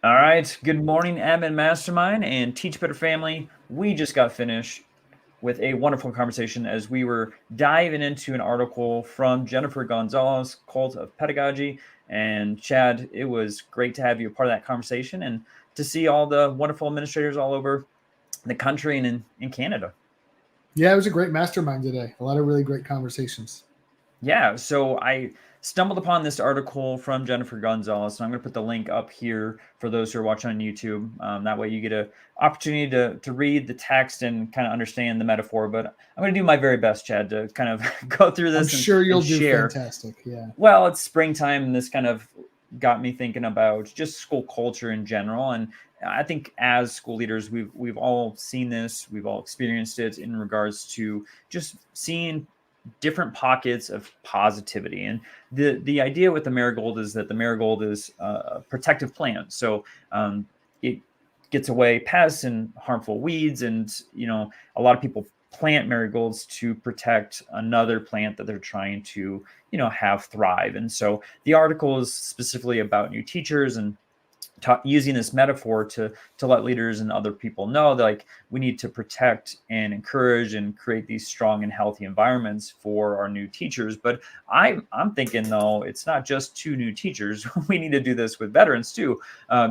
All right. Good morning, Admin Mastermind and Teach Better Family. We just got finished with a wonderful conversation as we were diving into an article from Jennifer Gonzalez, Cult of Pedagogy. And Chad, it was great to have you a part of that conversation and to see all the wonderful administrators all over the country and in Canada. Yeah, it was a great mastermind today. A lot of really great conversations. Yeah, so I stumbled upon this article from Jennifer Gonzalez, and I'm going to put the link up here for those who are watching on YouTube. That way you get an opportunity to read the text and kind of understand the metaphor. But I'm going to do my very best, Chad, to kind of go through this I'm sure you'll and do share. fantastic. Yeah. Well, it's springtime, and this kind of got me thinking about just school culture in general. And I think as school leaders, we've all seen this, we've all experienced it in regards to just seeing different pockets of positivity. And the idea with the marigold is that the marigold is a protective plant. So it gets away pests and harmful weeds. And, a lot of people plant marigolds to protect another plant that they're trying to, have thrive. And so the article is specifically about new teachers and using this metaphor to let leaders and other people know that like we need to protect and encourage and create these strong and healthy environments for our new teachers. But I'm thinking though it's not just to new teachers. We need to do this with veterans too,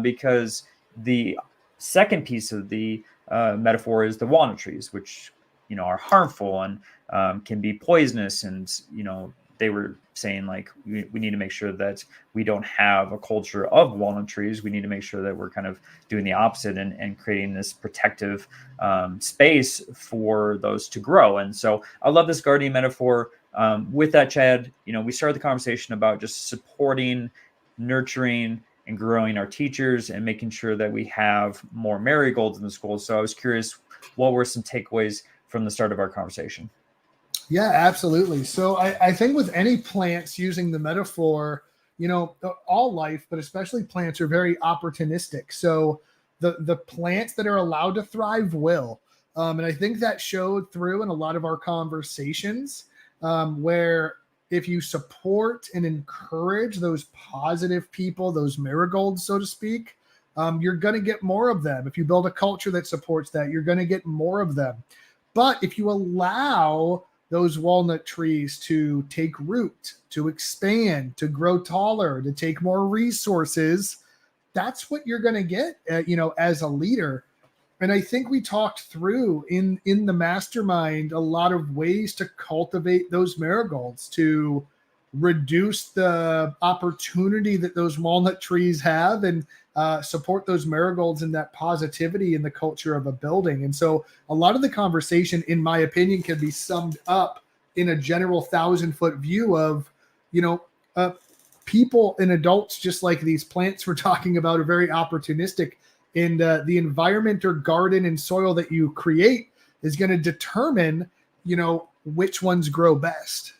because the second piece of the metaphor is the walnut trees, which are harmful and can be poisonous, and they were saying like we need to make sure that we don't have a culture of walnut trees. We need to make sure that we're kind of doing the opposite and creating this protective space for those to grow. And so I love this guardian metaphor. With that, Chad, we started the conversation about just supporting, nurturing, and growing our teachers and making sure that we have more marigolds in the school. So I was curious, what were some takeaways from the start of our conversation? Yeah, absolutely. So I think with any plants, using the metaphor, all life, but especially plants, are very opportunistic. So the plants that are allowed to thrive will. And I think that showed through in a lot of our conversations, where if you support and encourage those positive people, those marigolds, so to speak, you're going to get more of them. If you build a culture that supports that, you're going to get more of them. But if you allow those walnut trees to take root, to expand, to grow taller, to take more resources, that's what you're going to get, as a leader. And I think we talked through in the mastermind a lot of ways to cultivate those marigolds, to reduce the opportunity that those walnut trees have, and support those marigolds and that positivity in the culture of a building. And so a lot of the conversation, in my opinion, can be summed up in a general 1,000-foot view of, people and adults, just like these plants we're talking about, are very opportunistic. And the environment or garden and soil that you create is going to determine, which ones grow best.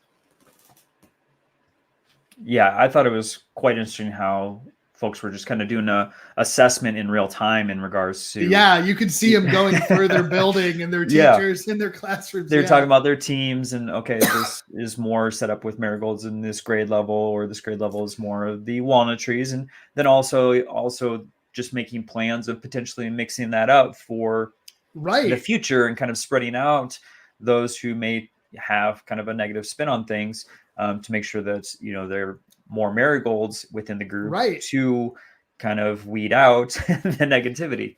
Yeah, I thought it was quite interesting how folks were just kind of doing a assessment in real time in regards to. Yeah, you could see them going through their building and their teachers in their classrooms. They're talking about their teams and, okay, this is more set up with marigolds in this grade level, or this grade level is more of the walnut trees. And then also just making plans of potentially mixing that up for the future and kind of spreading out those who may have kind of a negative spin on things, to make sure that, there are more marigolds within the group to kind of weed out the negativity.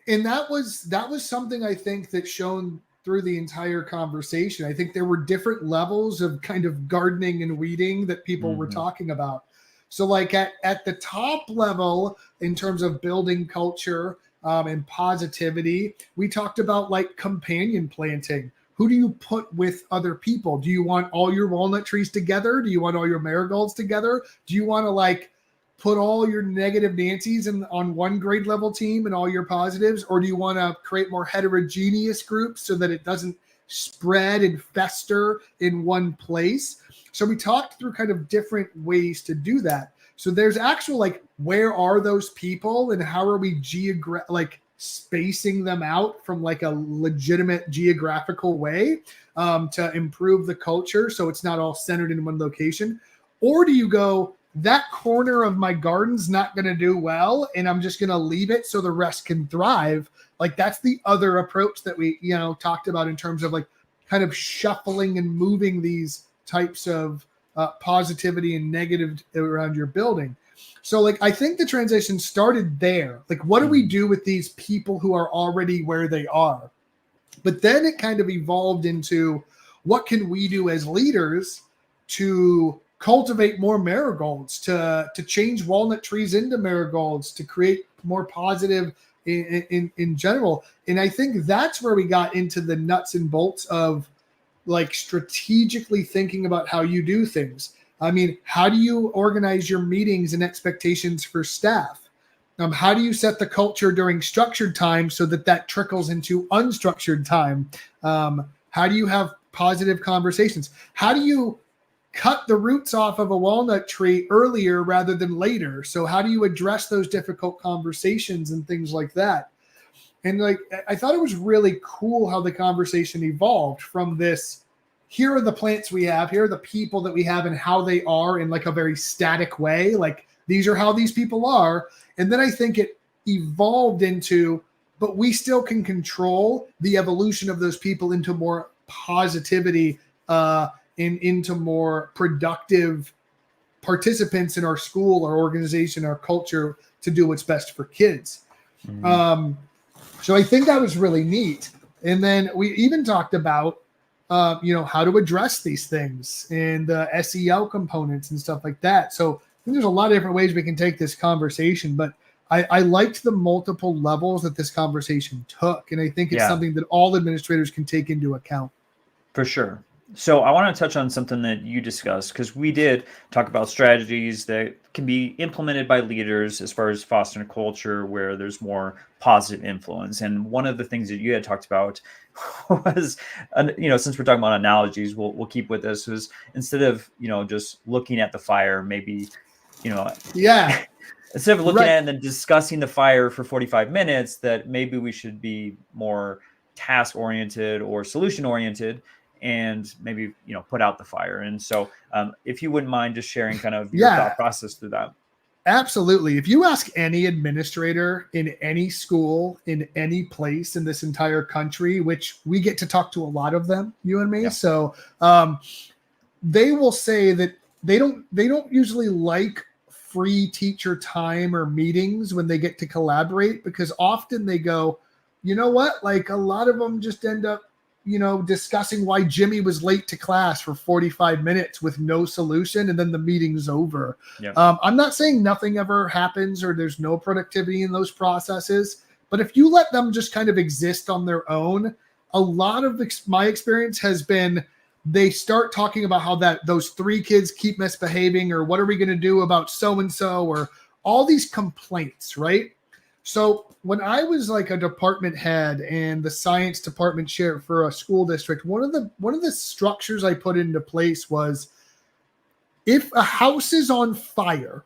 And that was something I think that shone through the entire conversation. I think there were different levels of kind of gardening and weeding that people were talking about. So like at the top level, in terms of building culture and positivity, we talked about like companion planting. Who do you put with other people? Do you want all your walnut trees together? Do you want all your marigolds together? Do you want to like put all your negative Nancy's on one grade level team and all your positives? Or do you want to create more heterogeneous groups so that it doesn't spread and fester in one place? So we talked through kind of different ways to do that. So there's actual like, where are those people and how are we spacing them out from like a legitimate geographical way to improve the culture so it's not all centered in one location? Or do you go, that corner of my garden's not going to do well, and I'm just going to leave it so the rest can thrive. Like that's the other approach that we, talked about in terms of like kind of shuffling and moving these types of positivity and negative around your building. So like, I think the transition started there. Like, what do we do with these people who are already where they are? But then it kind of evolved into what can we do as leaders to cultivate more marigolds, to change walnut trees into marigolds, to create more positive in general. And I think that's where we got into the nuts and bolts of like strategically thinking about how you do things. I mean, how do you organize your meetings and expectations for staff? How do you set the culture during structured time so that trickles into unstructured time? How do you have positive conversations? How do you cut the roots off of a walnut tree earlier rather than later? So how do you address those difficult conversations and things like that? And like, I thought it was really cool how the conversation evolved from this, here are the plants we have, here are the people that we have and how they are in like a very static way. Like these are how these people are. And then I think it evolved into, but we still can control the evolution of those people into more positivity, into more productive participants in our school, our organization, our culture to do what's best for kids. Mm-hmm. So I think that was really neat. And then we even talked about, how to address these things and SEL components and stuff like that. So I think there's a lot of different ways we can take this conversation, but I liked the multiple levels that this conversation took. And I think it's something that all administrators can take into account. For sure. So I want to touch on something that you discussed, because we did talk about strategies that can be implemented by leaders as far as fostering a culture where there's more positive influence. And one of the things that you had talked about was, since we're talking about analogies, we'll keep with this, was instead of, just looking at the fire, maybe, instead of looking at it and then discussing the fire for 45 minutes, that maybe we should be more task oriented or solution oriented, and maybe, put out the fire. And so if you wouldn't mind just sharing kind of your thought process through that. Absolutely. If you ask any administrator in any school, in any place in this entire country, which we get to talk to a lot of them, you and me. Yeah. So they will say that they don't usually like free teacher time or meetings when they get to collaborate, because often they go, you know what? Like a lot of them just end up, discussing why Jimmy was late to class for 45 minutes with no solution, and then the meeting's over. Yep. I'm not saying nothing ever happens or there's no productivity in those processes, but if you let them just kind of exist on their own, a lot of my experience has been they start talking about how those 3 kids keep misbehaving, or what are we going to do about so-and-so, or all these complaints, right? So when I was like a department head and the science department chair for a school district, one of the structures I put into place was, if a house is on fire,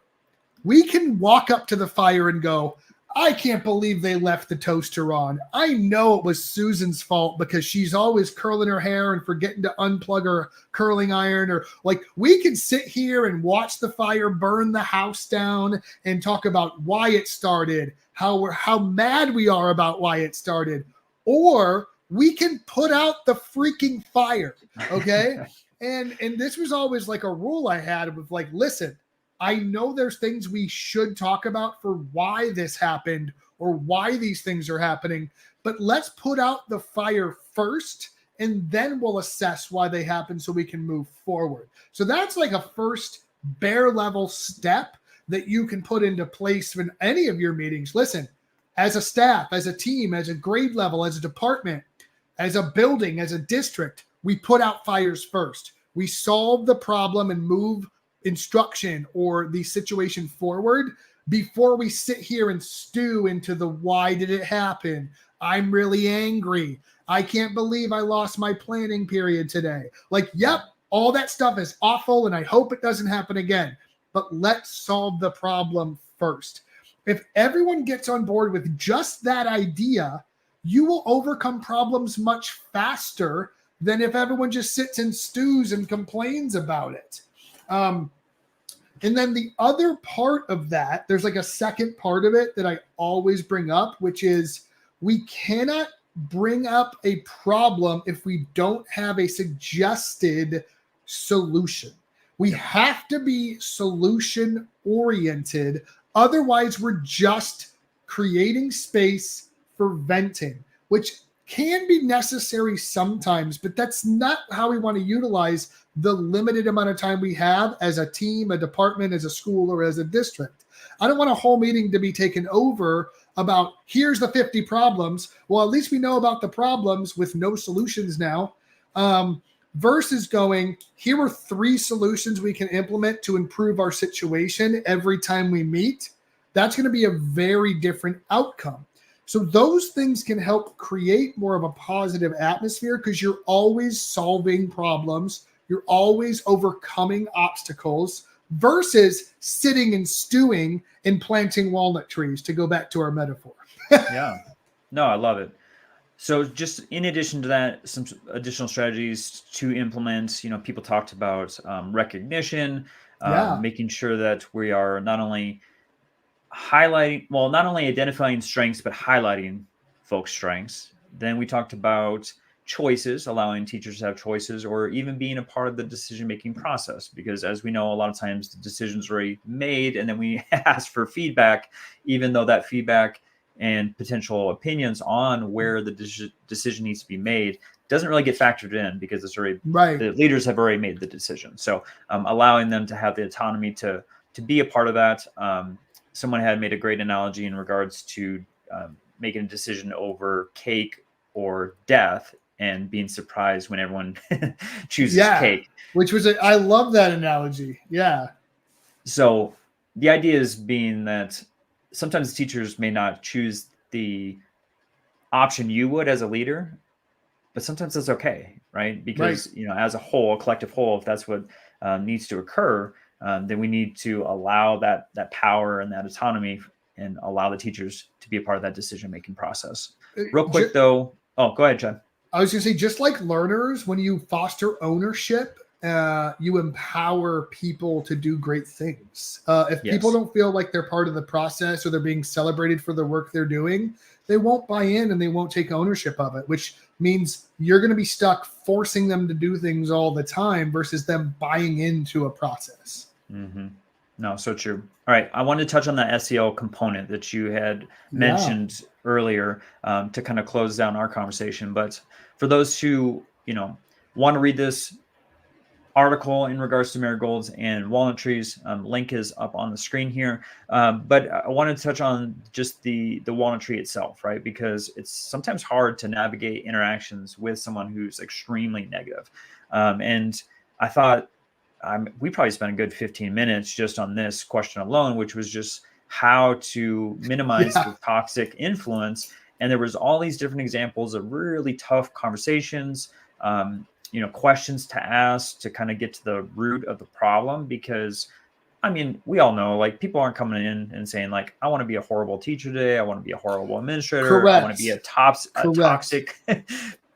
we can walk up to the fire and go, I can't believe they left the toaster on. I know it was Susan's fault because she's always curling her hair and forgetting to unplug her curling iron. Or like, we can sit here and watch the fire burn the house down and talk about why it started, how mad we are about why it started, or we can put out the freaking fire. Okay. and this was always like a rule I had with like, listen, I know there's things we should talk about for why this happened or why these things are happening, but let's put out the fire first, and then we'll assess why they happen so we can move forward. So that's like a first bare level step that you can put into place in any of your meetings. Listen, as a staff, as a team, as a grade level, as a department, as a building, as a district, we put out fires first. We solve the problem and move instruction or the situation forward before we sit here and stew into the why did it happen? I'm really angry. I can't believe I lost my planning period today. Like, yep, all that stuff is awful and I hope it doesn't happen again. But let's solve the problem first. If everyone gets on board with just that idea, you will overcome problems much faster than if everyone just sits and stews and complains about it. And then the other part of that, there's like a second part of it that I always bring up, which is we cannot bring up a problem if we don't have a suggested solution. We have to be solution oriented. Otherwise, we're just creating space for venting, which can be necessary sometimes, but that's not how we want to utilize the limited amount of time we have as a team, a department, as a school, or as a district. I don't want a whole meeting to be taken over about here's the 50 problems. Well, at least we know about the problems with no solutions now. Versus going, here are 3 solutions we can implement to improve our situation every time we meet. That's going to be a very different outcome. So those things can help create more of a positive atmosphere because you're always solving problems. You're always overcoming obstacles versus sitting and stewing and planting walnut trees, to go back to our metaphor. Yeah. No, I love it. So just in addition to that, some additional strategies to implement, people talked about recognition, making sure that we are not only identifying strengths, but highlighting folks' strengths. Then we talked about choices, allowing teachers to have choices, or even being a part of the decision-making process. Because as we know, a lot of times the decision's already made, and then we ask for feedback, even though that feedback and potential opinions on where the decision needs to be made doesn't really get factored in because it's already the leaders have already made the decision. So allowing them to have the autonomy to be a part of that. Someone had made a great analogy in regards to making a decision over cake or death and being surprised when everyone chooses cake. Which was I love that analogy. Yeah. So the idea is being that sometimes teachers may not choose the option you would as a leader, but sometimes that's okay, right? Because, as a whole, a collective whole, if that's what needs to occur, then we need to allow that power and that autonomy and allow the teachers to be a part of that decision-making process. Real quick, though. Oh, go ahead, Chad. I was going to say, just like learners, when you foster ownership, you empower people to do great things. If people don't feel like they're part of the process or they're being celebrated for the work they're doing, they won't buy in and they won't take ownership of it, which means you're going to be stuck forcing them to do things all the time versus them buying into a process. Mm-hmm. No, so true. All right. I wanted to touch on that SEL component that you had mentioned earlier to kind of close down our conversation. But for those who, want to read this article in regards to marigolds and walnut trees, link is up on the screen here. But I wanted to touch on just the walnut tree itself, right? Because it's sometimes hard to navigate interactions with someone who's extremely negative. And I thought we probably spent a good 15 minutes just on this question alone, which was just how to minimize the toxic influence. And there was all these different examples of really tough conversations, questions to ask to kind of get to the root of the problem. Because, we all know, like, people aren't coming in and saying, like, I want to be a horrible teacher today. I want to be a horrible administrator. Correct. I want to be a toxic,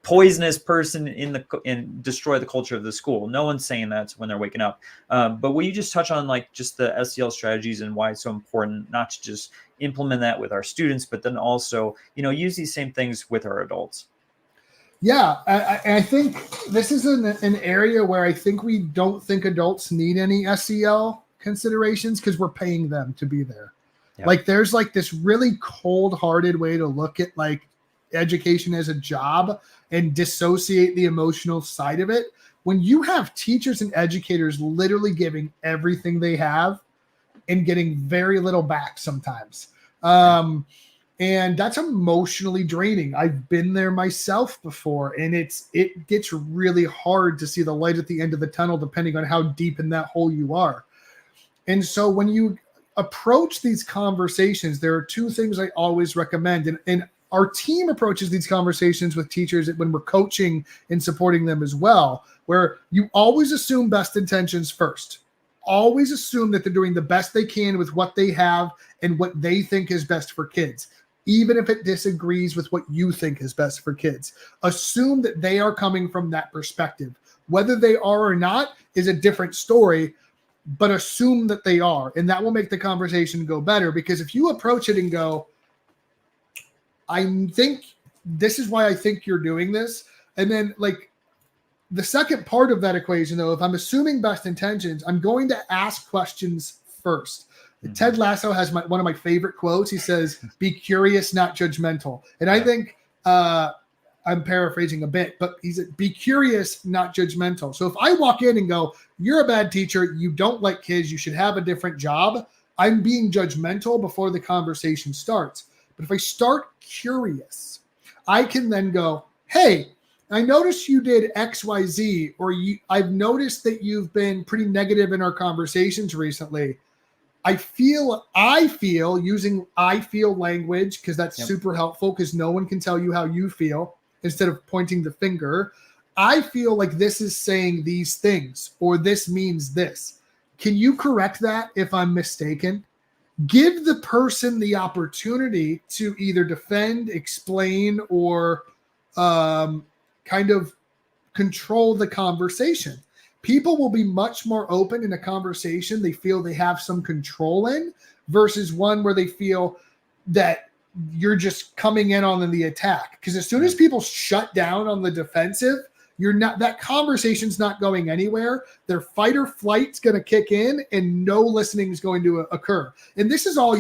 poisonous person and destroy the culture of the school. No one's saying that when they're waking up. But will you just touch on, like, just the SEL strategies and why it's so important not to just implement that with our students, but then also, use these same things with our adults? Yeah, I think this is an area where I think we don't think adults need any SEL considerations because we're paying them to be there. Yep. Like, there's like this really cold-hearted way to look at like education as a job and dissociate the emotional side of it. When you have teachers and educators literally giving everything they have and getting very little back sometimes. And that's emotionally draining. I've been there myself before, and it gets really hard to see the light at the end of the tunnel, depending on how deep in that hole you are. And so when you approach these conversations, there are 2 things I always recommend. And our team approaches these conversations with teachers when we're coaching and supporting them as well, where you always assume best intentions first. Always assume that they're doing the best they can with what they have and what they think is best for kids, even if it disagrees with what you think is best for kids. Assume that they are coming from that perspective. Whether they are or not is a different story. but assume that they are. And that will make the conversation go better, because if you approach it and go, I think this is why I think you're doing this. And then like the second part of that equation, though, if I'm assuming best intentions, I'm going to ask questions first. Mm-hmm. Ted Lasso has one of my favorite quotes. He says, be curious, not judgmental. And I think I'm paraphrasing a bit, but he said, be curious, not judgmental. So if I walk in and go, you're a bad teacher, you don't like kids, you should have a different job, I'm being judgmental before the conversation starts. But if I start curious, I can then go, hey, I noticed you did X, Y, Z, or I've noticed that you've been pretty negative in our conversations recently. I feel using I feel language, because that's super helpful, because no one can tell you how you feel instead of pointing the finger. I feel like this is saying these things, or this means this. Can you correct that if I'm mistaken? Give the person the opportunity to either defend, explain, or kind of control the conversation. People will be much more open in a conversation they feel they have some control in, versus one where they feel that you're just coming in on the attack. Because as soon as people shut down on the defensive, that conversation's not going anywhere. Their fight or flight's going to kick in, and no listening is going to occur. And this is all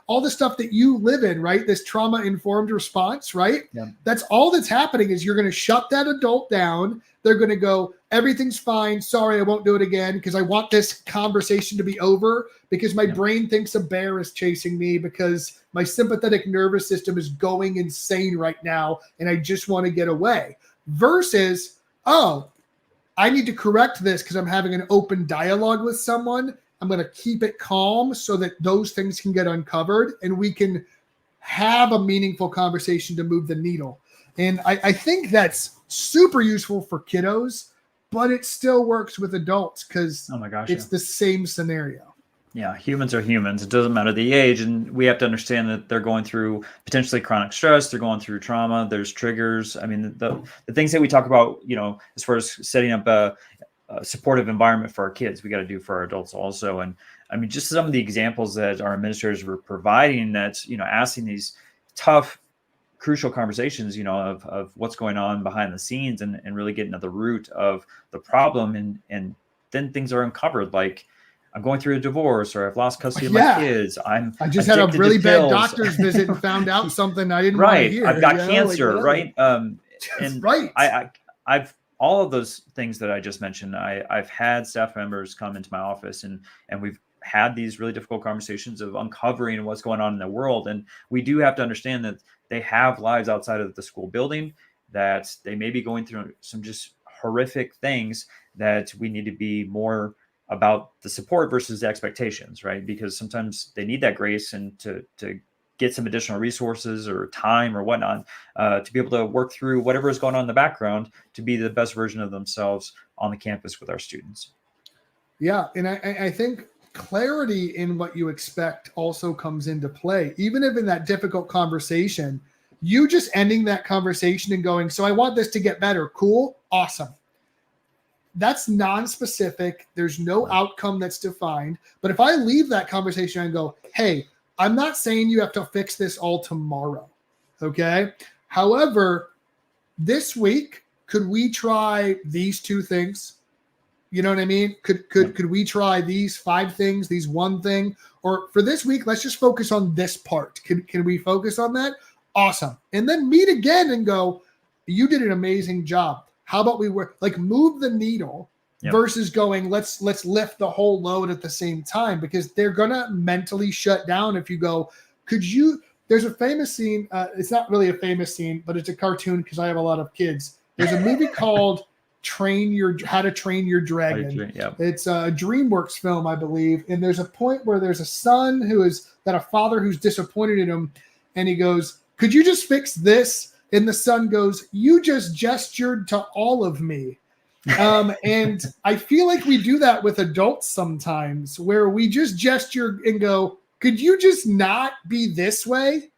all the stuff that you live in, right? This trauma-informed response, right? Yeah. That's all that's happening. Is you're going to shut that adult down. They're going to go, everything's fine. Sorry, I won't do it again, because I want this conversation to be over, because my brain thinks a bear is chasing me, because my sympathetic nervous system is going insane right now, and I just want to get away. Versus, oh, I need to correct this because I'm having an open dialogue with someone. I'm going to keep it calm so that those things can get uncovered and we can have a meaningful conversation to move the needle. And I think that's super useful for kiddos, but it still works with adults, because it's the same scenario. Yeah, humans are humans. It doesn't matter the age, and we have to understand that they're going through potentially chronic stress. They're going through trauma. There's triggers. I mean, the things that we talk about, as far as setting up a supportive environment for our kids, we got to do for our adults also. And I mean, just some of the examples that our administrators were providing, that asking these tough, crucial conversations, of what's going on behind the scenes, and really getting to the root of the problem, and then things are uncovered, like, I'm going through a divorce, or I've lost custody of my kids. I just had a really bad doctor's visit and found out something I didn't want to hear. I've got cancer, right? And right. I've all of those things that I just mentioned. I've had staff members come into my office, and we've had these really difficult conversations of uncovering what's going on in the world. And we do have to understand that they have lives outside of the school building, that they may be going through some just horrific things, that we need to be more about the support versus the expectations, right? Because sometimes they need that grace, and to get some additional resources or time or whatnot, to be able to work through whatever is going on in the background, to be the best version of themselves on the campus with our students. Yeah. And I think clarity in what you expect also comes into play. Even if in that difficult conversation, you just ending that conversation and going, so I want this to get better. Cool. Awesome. That's non-specific. There's no outcome that's defined. But if I leave that conversation and go, hey, I'm not saying you have to fix this all tomorrow. Okay. However, this week, could we try these 2 things? You know what I mean? Could we try these 5 things, these 1 thing? Or for this week, let's just focus on this part. Can we focus on that? Awesome. And then meet again and go, you did an amazing job. How about we work, like, move the needle versus going, let's lift the whole load at the same time, because they're going to mentally shut down if you go, there's a famous scene. It's not really a famous scene, but it's a cartoon because I have a lot of kids. There's a movie called How to Train Your Dragon. It's a DreamWorks film, I believe. And there's a point where there's a son got a father who's disappointed in him. And he goes, could you just fix this? And the son goes, you just gestured to all of me. And I feel like we do that with adults sometimes, where we just gesture and go, could you just not be this way?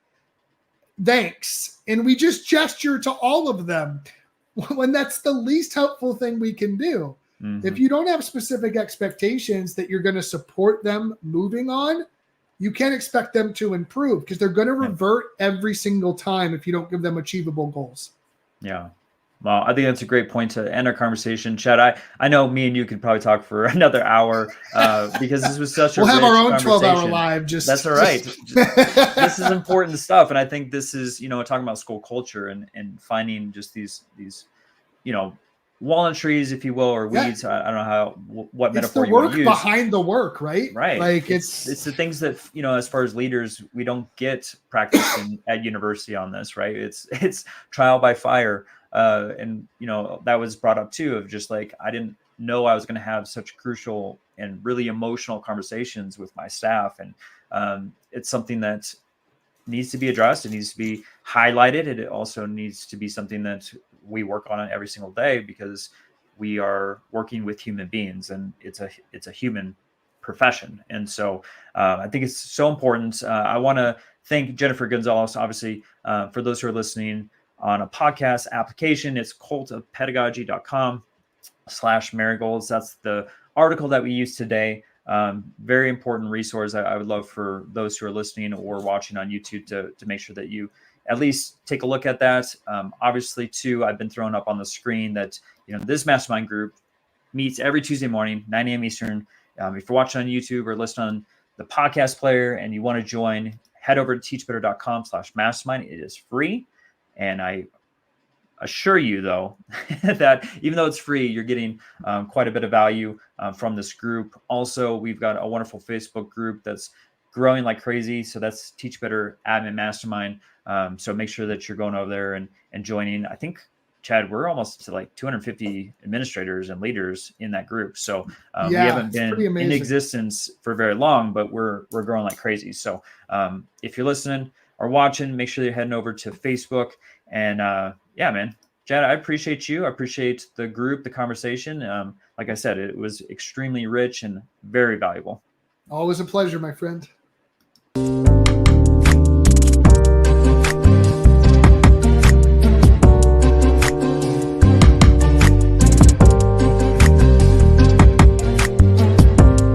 Thanks. And we just gesture to all of them, when that's the least helpful thing we can do. If you don't have specific expectations that you're going to support them moving on, you can't expect them to improve because they're going to revert every single time if you don't give them achievable goals. Yeah. Well, I think that's a great point to end our conversation. Chad, I know me and you could probably talk for another hour because this was such a we'll have rich our own conversation. 12-hour live. That's all right. This is important stuff. And I think this is, talking about school culture and finding just these, walnut trees, if you will, or weeds. I don't know what metaphor you want to use. It's the work behind the work, right? Right. Like it's the things that, as far as leaders, we don't get practice at university on this, right? It's trial by fire. And that was brought up too, of just like, I didn't know I was going to have such crucial and really emotional conversations with my staff. And it's something that needs to be addressed. It needs to be highlighted. It also needs to be something that we work on every single day because we are working with human beings and it's a human profession. And so I think it's so important. I want to thank Jennifer Gonzalez, obviously, for those who are listening on a podcast application. It's cultofpedagogy.com/marigolds. That's the article that we use today. Very important resource. I would love for those who are listening or watching on YouTube to make sure that you at least take a look at that. Obviously, too, I've been throwing up on the screen that this mastermind group meets every Tuesday morning, 9 a.m. Eastern. If you're watching on YouTube or listening on the podcast player and you want to join, head over to teachbetter.com/mastermind. It is free. And I assure you, though, that even though it's free, you're getting quite a bit of value from this group. Also, we've got a wonderful Facebook group that's growing like crazy. So that's Teach Better Admin Mastermind. So make sure that you're going over there and joining. I think, Chad, we're almost to like 250 administrators and leaders in that group. So we haven't been in existence for very long, but we're growing like crazy. So if you're listening or watching, make sure you're heading over to Facebook. And man, Chad, I appreciate you. I appreciate the group, the conversation. Like I said, it was extremely rich and very valuable. Always a pleasure, my friend.